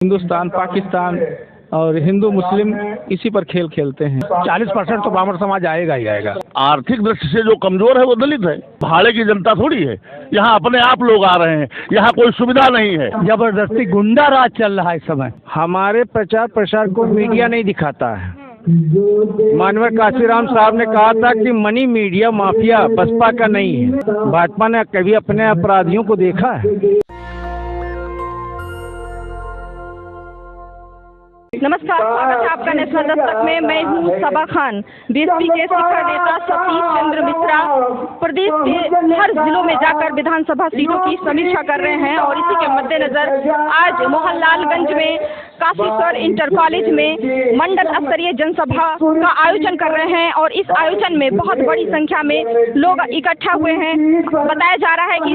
हिंदुस्तान, पाकिस्तान और हिंदू मुस्लिम इसी पर खेल खेलते हैं। 40% तो ब्राह्मण समाज आएगा ही आएगा। आर्थिक दृष्टि से जो कमजोर है वो दलित है। भाड़े की जनता थोड़ी है, यहाँ अपने आप लोग आ रहे हैं, यहाँ कोई सुविधा नहीं है। जबरदस्ती गुंडा राज चल रहा है इस समय। हमारे प्रचार प्रसार को मीडिया नहीं दिखाता है। माननीय काशीराम साहब ने कहा था कि मनी मीडिया माफिया बसपा का नहीं है। भाजपा ने कभी अपने अपराधियों को देखा है? नमस्कार, स्वागत है आपका नेशनल दस्तक में। मैं हूँ सबा खान। बीएसपी के शिखर नेता सतीश चंद्र मिश्रा प्रदेश के हर जिलों में जाकर विधानसभा सीटों की समीक्षा कर रहे हैं और इसी के मद्देनजर आज मोहनलालगंज में काशीश्वर इंटर कॉलेज में मंडल स्तरीय जनसभा का आयोजन कर रहे हैं और इस आयोजन में बहुत बड़ी संख्या में लोग इकट्ठा हुए हैं। बताया जा रहा है कि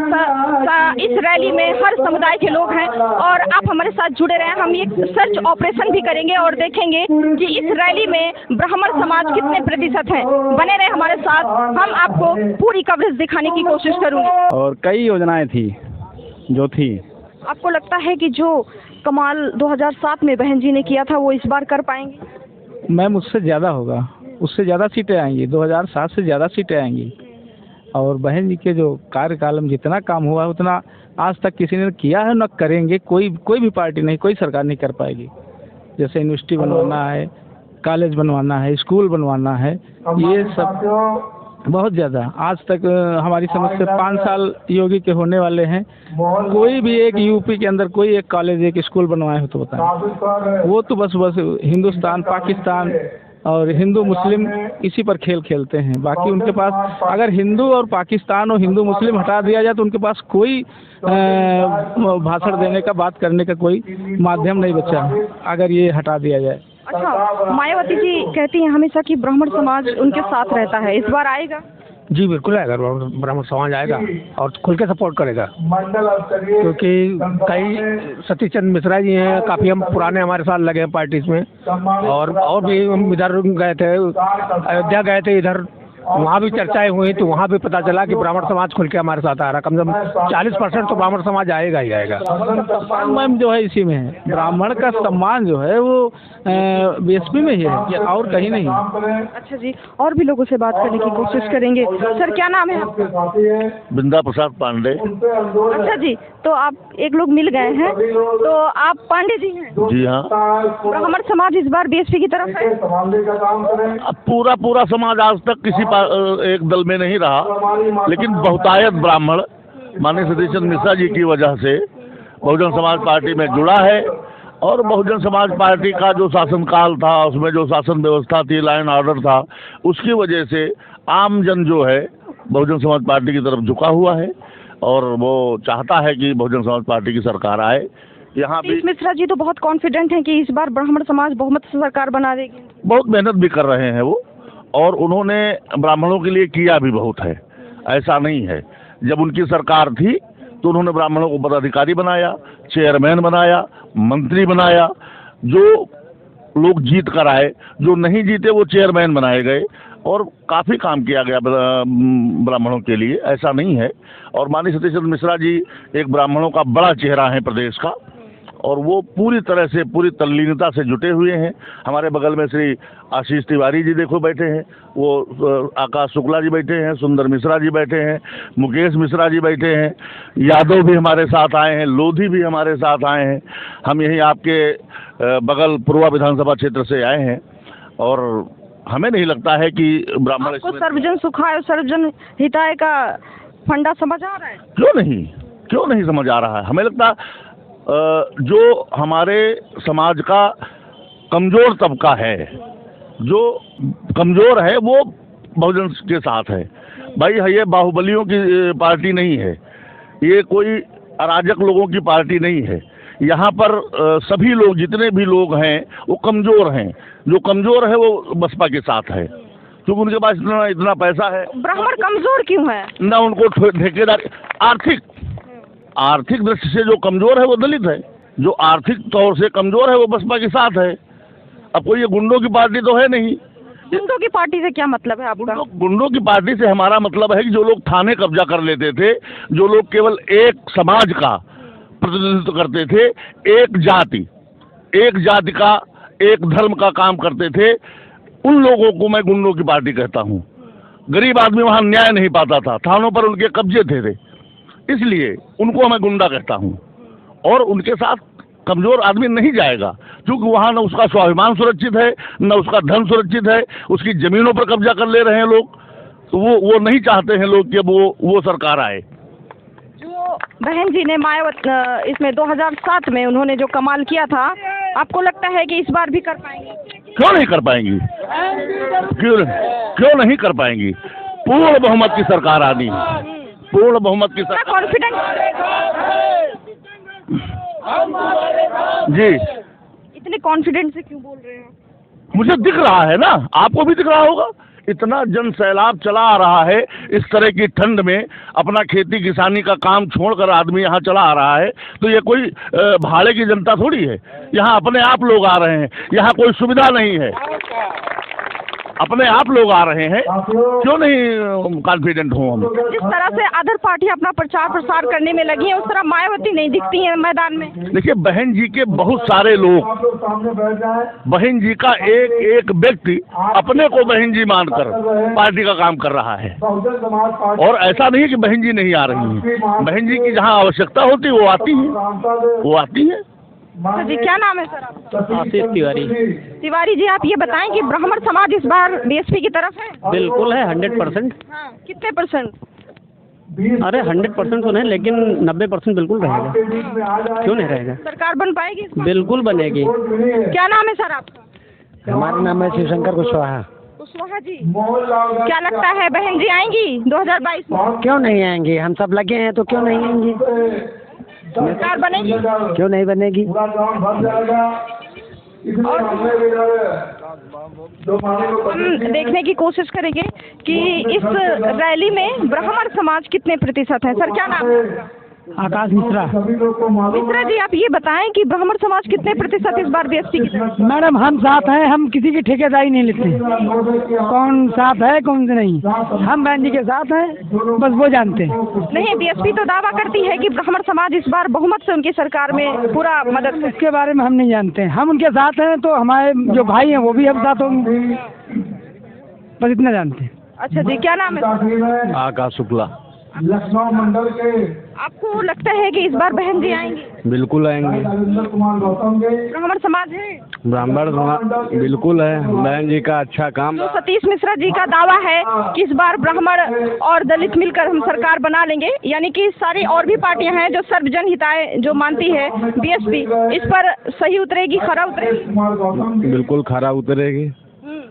इस रैली में हर समुदाय के लोग हैं और आप हमारे साथ जुड़े रहे। हम एक सर्च ऑपरेशन भी करेंगे और देखेंगे कि इस रैली में ब्राह्मण समाज कितने प्रतिशत हैं। बने रहे हमारे साथ, हम आपको पूरी कवरेज दिखाने की कोशिश करूंगी। और कई योजनाएं थी जो थी। आपको लगता है कि जो कमाल 2007 में बहन जी ने किया था वो इस बार कर पाएंगे? मैम, उससे ज़्यादा होगा, उससे ज़्यादा सीटें आएंगी। 2007 से ज़्यादा सीटें आएंगी। और बहन जी के जो कार्यकाल में जितना काम हुआ उतना आज तक किसी ने किया है न करेंगे। कोई भी पार्टी नहीं, कोई सरकार नहीं कर पाएगी। जैसे यूनिवर्सिटी बनवाना है, कॉलेज बनवाना है, स्कूल बनवाना है, ये सब बहुत ज़्यादा। आज तक हमारी समझ से 5 साल योगी के होने वाले हैं, कोई भी एक यूपी के अंदर कोई एक कॉलेज एक स्कूल बनवाए हो तो बताएं। वो तो बस हिंदुस्तान, पाकिस्तान और हिंदू मुस्लिम इसी पर खेल खेलते हैं। बाकी उनके पास अगर हिंदू और पाकिस्तान और हिंदू मुस्लिम हटा दिया जाए तो उनके पास कोई भाषण देने का, बात करने का कोई माध्यम नहीं बचा अगर ये हटा दिया जाए। अच्छा, मायावती जी कहती हैं हमेशा कि ब्राह्मण समाज उनके साथ रहता है, इस बार आएगा? जी बिल्कुल आएगा, ब्राह्मण समाज आएगा और खुल के सपोर्ट करेगा। क्योंकि कई सतीश चंद्र मिश्रा जी हैं, काफ़ी हम पुराने हमारे साथ लगे हैं पार्टी में। और भी हम इधर गए थे, अयोध्या गए थे, इधर वहाँ भी चर्चाएं हुई तो वहाँ भी पता चला कि ब्राह्मण समाज खुल के हमारे साथ आ रहा। कम से कम 40% तो ब्राह्मण समाज आएगा ही आएगा। मैम जो है इसी में है, ब्राह्मण का सम्मान जो है वो बीएसपी में ही है, और कहीं नहीं। अच्छा जी, और भी लोगों से बात करने की कोशिश करेंगे। सर, क्या नाम है आपका? बिंदा प्रसाद पांडे। अच्छा जी, तो आप एक लोग मिल गए हैं, तो आप पांडे जी हैं? जी हाँ। ब्राह्मण समाज इस बार बीएसपी की तरफ है? अब पूरा समाज आज तक किसी एक दल में नहीं रहा, लेकिन बहुतायत ब्राह्मण माननीय सतीश चंद्र मिश्रा जी की वजह से बहुजन समाज पार्टी में जुड़ा है। और बहुजन समाज पार्टी का जो शासनकाल था, उसमें जो शासन व्यवस्था थी, लॉ एंड ऑर्डर था, उसकी वजह से आम जन जो है बहुजन समाज पार्टी की तरफ झुका हुआ है और वो चाहता है कि बहुजन समाज पार्टी की सरकार आए। यहाँ भी मिश्रा जी तो बहुत कॉन्फिडेंट हैं कि इस बार ब्राह्मण समाज बहुमत से सरकार बना देगी। बहुत मेहनत भी कर रहे हैं वो, और उन्होंने ब्राह्मणों के लिए किया भी बहुत है। ऐसा नहीं है, जब उनकी सरकार थी तो उन्होंने ब्राह्मणों को पदाधिकारी बनाया, चेयरमैन बनाया, मंत्री बनाया। जो लोग जीत कर आए, जो नहीं जीते वो चेयरमैन बनाए गए और काफ़ी काम किया गया ब्राह्मणों के लिए। ऐसा नहीं है। और माननीय सतीश चंद्र मिश्रा जी एक ब्राह्मणों का बड़ा चेहरा है प्रदेश का, और वो पूरी तरह से, पूरी तल्लीनता से जुटे हुए हैं। हमारे बगल में श्री आशीष तिवारी जी देखो बैठे हैं, वो आकाश शुक्ला जी बैठे हैं, सुंदर मिश्रा जी बैठे हैं, मुकेश मिश्रा जी बैठे हैं, यादव भी हमारे साथ आए हैं, लोधी भी हमारे साथ आए हैं। हम यहीं आपके बगल पूर्वा विधानसभा क्षेत्र से आए हैं और हमें नहीं लगता है कि ब्राह्मण आपको सर्वजन सुखाय और सर्वजन हिताय का फंडा समझ आ रहा है? क्यों नहीं समझ आ रहा है। हमें लगता जो हमारे समाज का कमजोर तबका है, जो कमजोर है, वो बहुजन के साथ है। भाई ये बाहुबलियों की पार्टी नहीं है, ये कोई अराजक लोगों की पार्टी नहीं है। यहाँ पर सभी लोग, जितने भी लोग हैं वो कमजोर हैं। जो कमजोर है वो बसपा के साथ है, क्योंकि उनके पास इतना पैसा है। ब्राह्मण कमजोर क्यों है? ना उनको ठेकेदार, आर्थिक दृष्टि से जो कमजोर है वो दलित है। जो आर्थिक तौर से कमजोर है वो बसपा के साथ है। अब कोई ये गुंडों की पार्टी तो है नहीं। गुंडों की पार्टी से क्या मतलब है आपका? गुंडों की पार्टी से हमारा मतलब है कि जो लोग थाने कब्जा कर लेते थे, जो लोग केवल एक समाज का प्रतिनिधित्व करते थे, एक जाति, एक जाति का, एक धर्म का काम करते थे, उन लोगों को मैं गुंडों की पार्टी कहता हूँ। गरीब आदमी वहाँ न्याय नहीं पाता था, थानों पर उनके कब्जे थे, इसलिए उनको मैं गुंडा कहता हूँ। और उनके साथ कमजोर आदमी नहीं जाएगा, क्योंकि वहाँ न उसका स्वाभिमान सुरक्षित है, न उसका धन सुरक्षित है, उसकी जमीनों पर कब्जा कर ले रहे हैं लोग। तो वो नहीं चाहते हैं लोग कि अब वो सरकार आए। जो बहन जी ने मायावती इसमें 2007 में उन्होंने जो कमाल किया था, आपको लगता है कि इस बार भी कर पाएंगे? क्यों नहीं कर पाएंगी? क्यों नहीं कर पाएंगी? पूर्ण बहुमत की सरकार आनी है, पूर्ण बहुमत की सरकार। कॉन्फिडेंस जी, इतने कॉन्फिडेंट से क्यों बोल रहे हैं? मुझे दिख रहा है ना, आपको भी दिख रहा होगा। इतना जन सैलाब चला आ रहा है इस तरह की ठंड में, अपना खेती किसानी का काम छोड़कर आदमी यहाँ चला आ रहा है। तो ये कोई भाड़े की जनता थोड़ी है, यहाँ अपने आप लोग आ रहे हैं, यहाँ कोई सुविधा नहीं है, अपने आप लोग आ रहे हैं। क्यों नहीं कॉन्फिडेंट हूँ हम? जिस तरह से अदर पार्टी अपना प्रचार प्रसार करने में लगी है, उस तरह मायावती नहीं दिखती हैं मैदान में। देखिए, बहन जी के बहुत सारे लोग, बहन जी का एक एक व्यक्ति अपने को बहन जी मानकर पार्टी का काम कर रहा है। और ऐसा नहीं है कि बहन जी नहीं आ रही हैं, बहन जी की जहाँ आवश्यकता होती है वो आती है, वो आती है। जी, क्या नाम है सर आपका? आशीष तिवारी। तिवारी जी, आप ये बताएं कि ब्राह्मण समाज इस बार बीएसपी की तरफ है? बिल्कुल है, 100%। हाँ, कितने %? अरे 100% तो नहीं, लेकिन 90% बिल्कुल रहेगा। क्यों नहीं रहेगा? सरकार बन पाएगी इस बार? बिल्कुल बनेगी। क्या नाम है सर आपका? हमारा नाम है शिवशंकर कुशवाहा। कुशवाहा जी, क्या लगता है बहन जी आएंगी 2022 में? क्यों नहीं आएंगी? हम सब लगे हैं तो क्यों नहीं आएंगी? सरकार बनेगी? क्यों नहीं बनेगी? हम देखने की कोशिश करेंगे कि इस रैली में ब्राह्मण समाज कितने प्रतिशत है। सर, क्या नाम है आपका? आकाश मिश्रा। मिश्रा जी, आप ये बताएं कि ब्राह्मण समाज कितने प्रतिशत इस बार बीएसपी की तरफ? मैडम, हम साथ हैं, हम किसी की ठेकेदारी नहीं लेते। कौन साथ है कौन से नहीं, हम बहन जी के साथ हैं, बस वो जानते हैं। नहीं, बीएसपी तो दावा करती है कि ब्राह्मण समाज इस बार बहुमत से उनकी सरकार में पूरा मदद। इसके बारे में हम नहीं जानते हैं, हम उनके साथ हैं तो हमारे जो भाई हैं वो भी हम साथ होंगे, बस इतना जानते हैं। अच्छा जी, क्या नाम है? आकाश शुक्ला। लखनऊ मंडल के आपको लगता है कि इस बार बहन जी आएंगी? बिल्कुल आएंगे। राजेंद्र कुमार गौतम के ब्राह्मण समाज है? ब्राह्मण बिल्कुल है, बहन जी का अच्छा काम। जो सतीश मिश्रा जी का दावा है कि इस बार ब्राह्मण और दलित मिलकर हम सरकार बना लेंगे, यानी कि सारी और भी पार्टियां हैं जो सर्वजन हिताय जो मानती है बीएसपी, इस पर सही उतरेगी, खरा उतरेगी? कुमार गौतम के बिल्कुल खरा उतरेगी।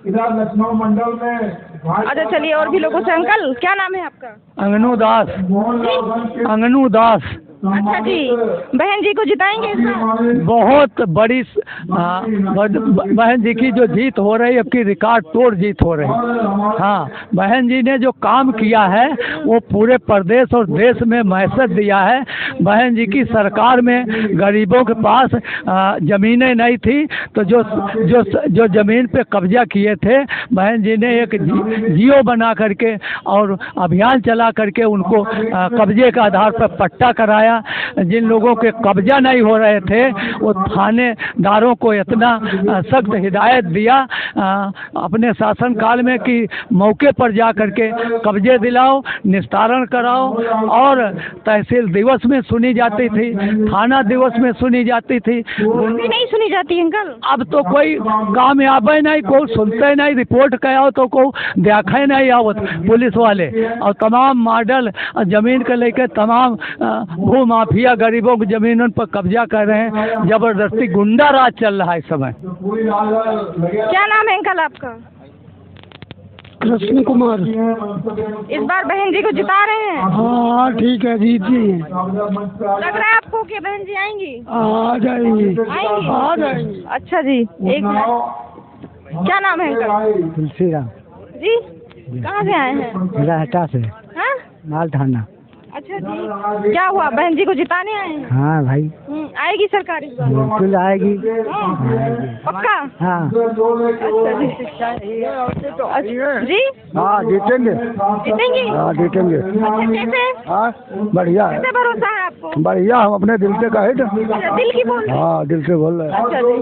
इधर लखनऊ मंडल में अच्छा, चलिए और भी लोगों से। अंकल, क्या नाम है आपका? अंगनू दास। अंगनू दास। अच्छा जी, बहन जी को जिताएंगे इस बार? बहुत बड़ी बहन जी की जो जीत हो रही है, अब की रिकॉर्ड तोड़ जीत हो रही है। हाँ, बहन जी ने जो काम किया है वो पूरे प्रदेश और देश में मैसेज दिया है। बहन जी की सरकार में गरीबों के पास जमीनें नहीं थी, तो जो जमीन पे कब्जा किए थे, बहन जी ने एक जियो बना करके और अभियान चला करके उनको कब्जे के आधार पर पट्टा कराया। जिन लोगों के कब्जा नहीं हो रहे थे, वो थानेदारों को इतना सख्त हिदायत दिया अपने शासन काल में कि मौके पर जा करके कब्जे दिलाओ, निस्तारण कराओ। और तहसील दिवस में सुनी जाती थी, थाना दिवस में सुनी जाती थी, भी नहीं सुनी जाती अंकल। अब तो कोई कामयाब नहीं, कोई सुनते नहीं, रिपोर्ट कहो तो कोई देखे नहीं आवत पुलिस वाले। और तमाम मॉडल जमीन के लेकर तमाम भू माफिया गरीबों की जमीनों पर कब्जा कर रहे हैं, जबरदस्ती गुंडा राज चल रहा है इस समय। क्या नाम है अंकल आपका? कृष्ण कुमार। इस बार बहन जी को जिता रहे हैं? हाँ ठीक है, जीत जी। लग रहा है आपको कि बहन जी आएंगी? आ जाएंगी, आ जाएंगी। अच्छा जी, एक मिनट, क्या नाम है अंकल? तुलसी राम जी, कहाँ से आए हैं? रहटा से, हाँ? माल थाना। अच्छा जी, क्या हुआ, बहन जी को जिताने आए हैं? हाँ भाई, आएगी सरकार इस बार? बिल्कुल आएगी। पक्का? हाँ जी, हाँ जीतेंगे। जीतेंगी? हाँ जीतेंगे। अच्छा, कैसे हाँ बढ़िया है, कैसे भरोसा है आपको? बढ़िया, हम अपने दिल से कहे तो। अच्छा, दिल की बोल? हाँ दिल से बोल रहे हैं। अच्छा जी,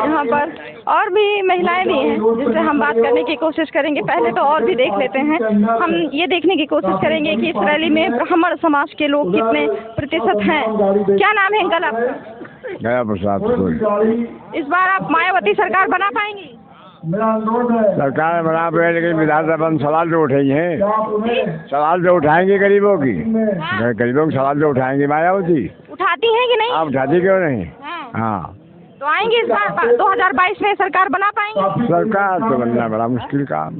यहाँ पर और भी महिलाएं भी हैं जिनसे हम बात करने की कोशिश करेंगे। पहले तो और भी देख लेते हैं, हम ये देखने की कोशिश करेंगे कि इस रैली में ब्राह्मण समाज के लोग कितने प्रतिशत हैं। क्या नाम है अंकल आपका? गया प्रसाद। इस बार आप मायावती सरकार बना पाएंगी? सरकार बना पे, लेकिन विधानसभा में सवाल जो उठेंगे, सवाल जो उठाएंगे गरीबों की, गरीबों के सवाल जो उठाएंगे मायावती। उठाती हैं कि नहीं? आप उठाती क्यों नहीं? हाँ तो आएंगे इस बार 2022 में सरकार बना पाएंगे? सरकार तो बनना बड़ा मुश्किल काम,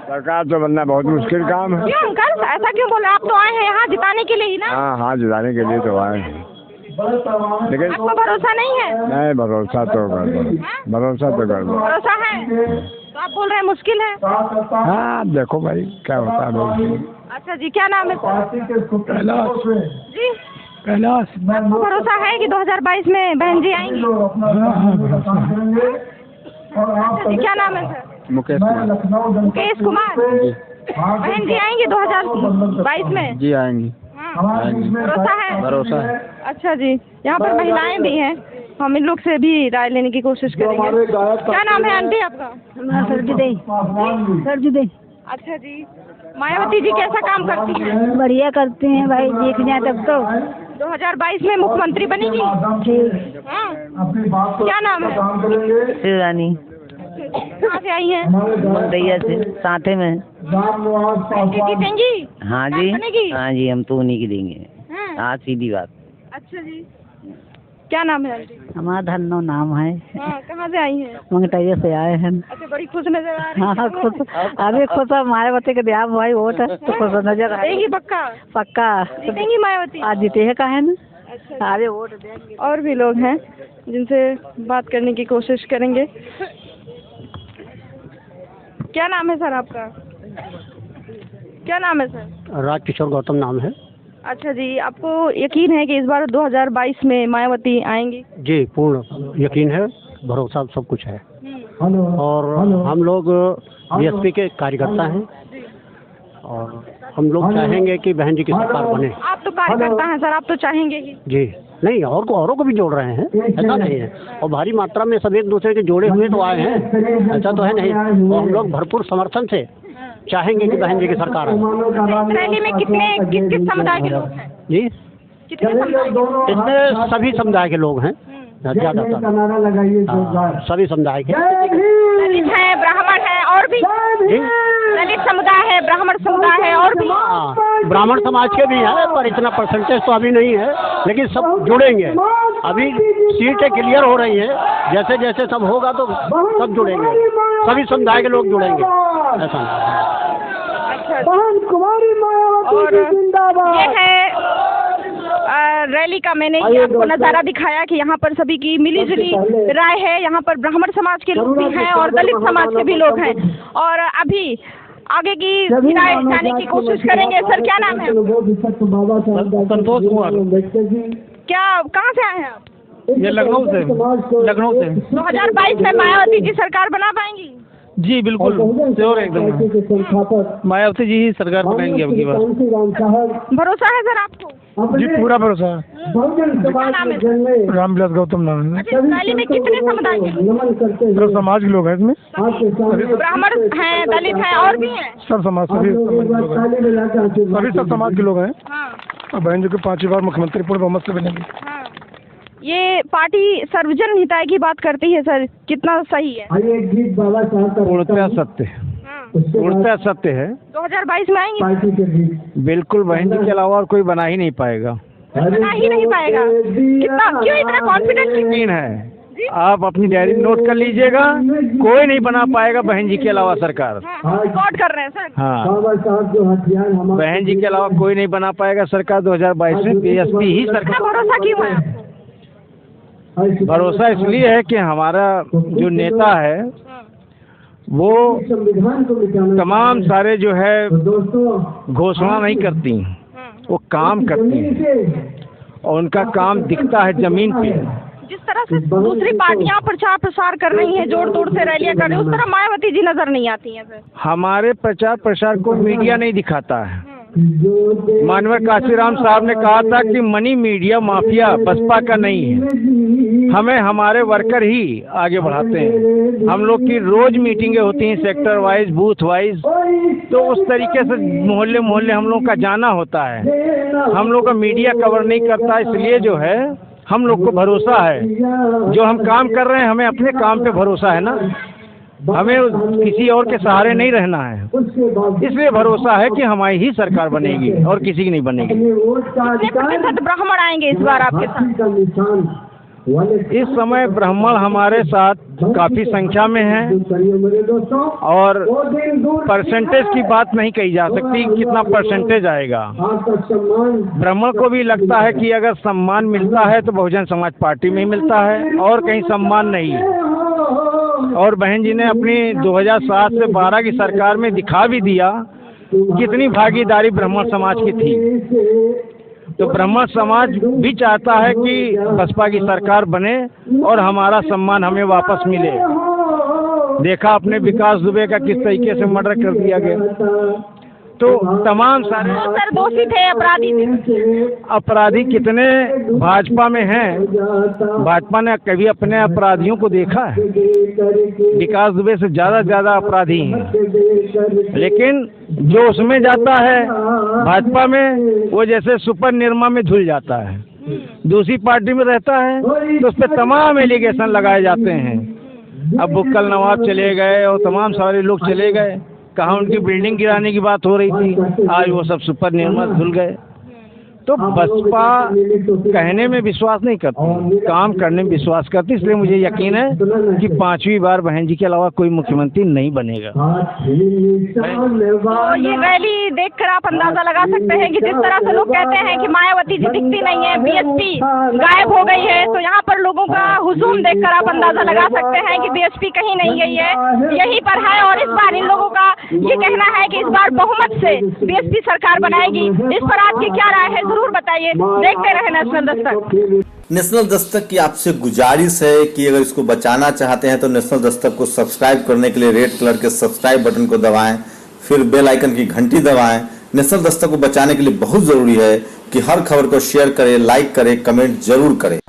सरकार तो बनना बहुत मुश्किल काम है। क्यों अंकल, ऐसा क्यों बोले? आप तो आए हैं यहाँ जिताने के लिए ही ना? हाँ हाँ जिताने के लिए तो आए हैं, लेकिन आपको भरोसा नहीं है? नहीं, भरोसा तो गड़बड़, भरोसा तो गड़बड़। भरोसा है तो आप बोल रहे हैं मुश्किल है? हाँ देखो भाई क्या होता है भाई। अच्छा जी, क्या नाम है सर? कैलाश। जी, कैलाश। आपको भरोसा है कि 2022 में बहन जी आएंगी? अच्छा जी, क्या नाम है सर? मुकेश कुमार। मुकेश कुमार। बहन जी आएंगी 2022 में? जी आएंगी। भरोसा है? भरोसा है। अच्छा जी, यहाँ पर महिलाएं भी हैं, हम इन लोग से भी राय लेने की कोशिश करेंगे। क्या नाम है आंटी आपका? सरजू दे। अच्छा जी, मायावती जी कैसा काम करती हैं? बढ़िया करते हैं भाई, देख जाए तब तो। 2022 में मुख्यमंत्री बनेगी? ठीक। हाँ। क्या नाम है? शिवरानी। कहाँ से आई हैं? मुंदैया से, साथे में। जीतेंगी? हाँ जी, बनेगी? हाँ जी, हम तो उन्हीं की देंगे। हाँ। हाँ सीधी बात। अच्छा जी, क्या नाम है आंटी? हमारा धन्नो नाम है। हाँ, कहाँ से आई हैं? मंगटैया से आए हैं। अच्छा, बड़ी खुश नजर आ रही हाँ हैं। खुश, अभी खुश है, मायावती के दिया भाई वोट है तो खुश नजर आएगी। देंगी पक्का? पक्का जीतेंगी मायावती? आज जीते है का है ना। अच्छा, आगे वोट देंगे। और भी लोग हैं जिनसे बात करने की कोशिश करेंगे। क्या नाम है सर आपका? क्या नाम है सर? राजकिशोर गौतम नाम है। अच्छा जी, आपको यकीन है कि इस बार 2022 में मायावती आएंगी? जी पूर्ण यकीन है, भरोसा सब कुछ है। और हम लोग बीएसपी के कार्यकर्ता हैं और हम लोग चाहेंगे कि बहन जी की सरकार बने। आप तो कार्यकर्ता हैं सर, आप तो चाहेंगे ही। जी नहीं, औरों को भी जोड़ रहे हैं, ऐसा नहीं है। और भारी मात्रा में सब एक दूसरे के जोड़े हुए तो आए हैं, ऐसा तो है नहीं। और हम लोग भरपूर समर्थन से चाहेंगे कि बहन जी की सरकार हो। रैली में किस किस समुदाय के लोग हैं? जी, कितने समुदाय? इसमें सभी समुदाय के लोग हैं, ज्यादातर सभी समुदाय के। दलित है, ब्राह्मण है और भी? दलित समुदाय है, ब्राह्मण समुदाय है और भी? ब्राह्मण समाज के भी हैं, पर इतना परसेंटेज तो अभी नहीं है, लेकिन सब जुड़ेंगे। अभी सीटें क्लियर हो रही हैं, जैसे जैसे सब होगा तो सब जुड़ेंगे, सभी समुदाय के लोग जुड़ेंगे, ऐसा। और ये है रैली का, मैंने ये आपको नज़ारा दिखाया कि यहाँ पर सभी की मिली जुली राय है। यहाँ पर ब्राह्मण समाज के लोग भी हैं और दलित समाज के भी लोग हैं। और अभी आगे की राय जाने की कोशिश करेंगे। सर क्या नाम है? संतोष कुमार। क्या, कहाँ से आए हैं आप? ये लखनऊ से। 2022 में मायावती जी सरकार बना पाएंगी? जी बिल्कुल, श्योर एकदम, मायावती जी ही सरकार बनाएंगे अब की बार। भरोसा है सर आपको? जी पूरा भरोसा है। क्या नाम है? रामविलास गौतम नाम है। अच्छा, इस रैली में कितने समुदाय के लोग? सब समाज के लोग हैं इसमें, ब्राह्मण हैं, दलित हैं और भी हैं? सब समाज, सभी सब समाज के लोग हैं। हाँ। और बहन जी को 5वीं बार मुख्यमंत्री पूर्ण बहुमत से बनेंगे। हाँ। ये पार्टी सर्वजन हिताय की बात करती है सर, कितना सही है? पूर्णतः सत्य, पूर्णतः सत्य है। 2022 में आएंगे? बिल्कुल, बहन जी के अलावा और कोई बना ही नहीं पाएगा। बना ही नहीं पाएगा? कितना, क्यों इतना कॉन्फिडेंस? यकीन है, आप अपनी डायरी नोट कर लीजिएगा, कोई नहीं बना पाएगा बहन जी के अलावा सरकार। रिकॉर्ड कर रहे हैं सर। हाँ, बहन जी के अलावा कोई नहीं बना पाएगा सरकार 2022 में। बीएसपी ही सरकार। भरोसा क्यों है? भरोसा इसलिए है कि हमारा जो नेता है वो तमाम सारे जो है घोषणा नहीं करती, वो काम करते हैं और उनका काम दिखता है जमीन पे। जिस तरह से दूसरी पार्टियां प्रचार प्रसार कर रही हैं, जोड़ तोड़ से रैलियां कर रही हैं, उस तरह मायावती जी नजर नहीं आती हैं सर। हमारे प्रचार प्रसार को मीडिया नहीं दिखाता है। माननीय काशीराम साहब ने कहा था कि मनी मीडिया माफिया बसपा का नहीं है, हमें हमारे वर्कर ही आगे बढ़ाते हैं। हम लोग की रोज मीटिंगें होती हैं सेक्टर वाइज, बूथ वाइज, तो उस तरीके से मोहल्ले मोहल्ले हम लोग का जाना होता है। हम लोग का मीडिया कवर नहीं करता, इसलिए जो है हम लोग को भरोसा है, जो हम काम कर रहे हैं हमें अपने काम पे भरोसा है ना, हमें किसी और के सहारे नहीं रहना है, इसलिए भरोसा है कि हमारी ही सरकार बनेगी और किसी की नहीं बनेगी। कितने प्रतिशत ब्राह्मण आएंगे इस बार आपके साथ? इस समय ब्राह्मण हमारे साथ काफी संख्या में हैं और परसेंटेज की बात नहीं कही जा सकती कितना परसेंटेज आएगा। ब्राह्मण को भी लगता है कि अगर सम्मान मिलता है तो बहुजन समाज पार्टी में ही मिलता है और कहीं सम्मान नहीं है। और बहन जी ने अपनी 2007 से 12 की सरकार में दिखा भी दिया कितनी भागीदारी ब्राह्मण समाज की थी। तो ब्राह्मण समाज भी चाहता है कि बसपा की सरकार बने और हमारा सम्मान हमें वापस मिले। देखा आपने विकास दुबे का किस तरीके से मर्डर कर दिया गया। तो तमाम सारे सर दोषी थे, अपराधी थे। अपराधी कितने भाजपा में हैं? भाजपा ने कभी अपने अपराधियों को देखा है? विकास दुबे से ज़्यादा अपराधी हैं, लेकिन जो उसमें जाता है भाजपा में वो जैसे सुपर निर्मा में धुल जाता है। दूसरी पार्टी में रहता है तो उस पर तमाम एलिगेशन लगाए जाते हैं। अब बुक्कल नवाब चले गए और तमाम सारे लोग चले गए, कहाँ उनकी बिल्डिंग गिराने की बात हो रही थी, आज वो सब सुपर निर्मा धुल गए। तो बसपा कहने में विश्वास नहीं करती, काम करने में विश्वास करती, इसलिए मुझे यकीन है कि 5वीं बार बहन जी के अलावा कोई मुख्यमंत्री नहीं बनेगा। तो ये रैली देखकर आप अंदाजा लगा सकते हैं कि जिस तरह से लोग कहते हैं कि मायावती जी दिखती नहीं है, बीएसपी गायब हो गई है, तो यहाँ पर लोगों का हुजूम देखकर आप अंदाजा लगा सकते हैं कि बीएसपी कहीं नहीं गई है, यहीं पर है। और इस बार इन लोगों का ये कहना है कि इस बार बहुमत से बीएसपी सरकार बनाएगी। इस पर आपकी क्या राय है, जरूर बताइए। देखते रहे नेशनल दस्तक। नेशनल दस्तक की आपसे गुजारिश है कि अगर इसको बचाना चाहते हैं तो नेशनल दस्तक को सब्सक्राइब करने के लिए रेड कलर के सब्सक्राइब बटन को दबाएं, फिर बेल आइकन की घंटी दबाएं। नेशनल दस्तक को बचाने के लिए बहुत जरूरी है कि हर खबर को शेयर करें, लाइक करें, कमेंट जरूर करें।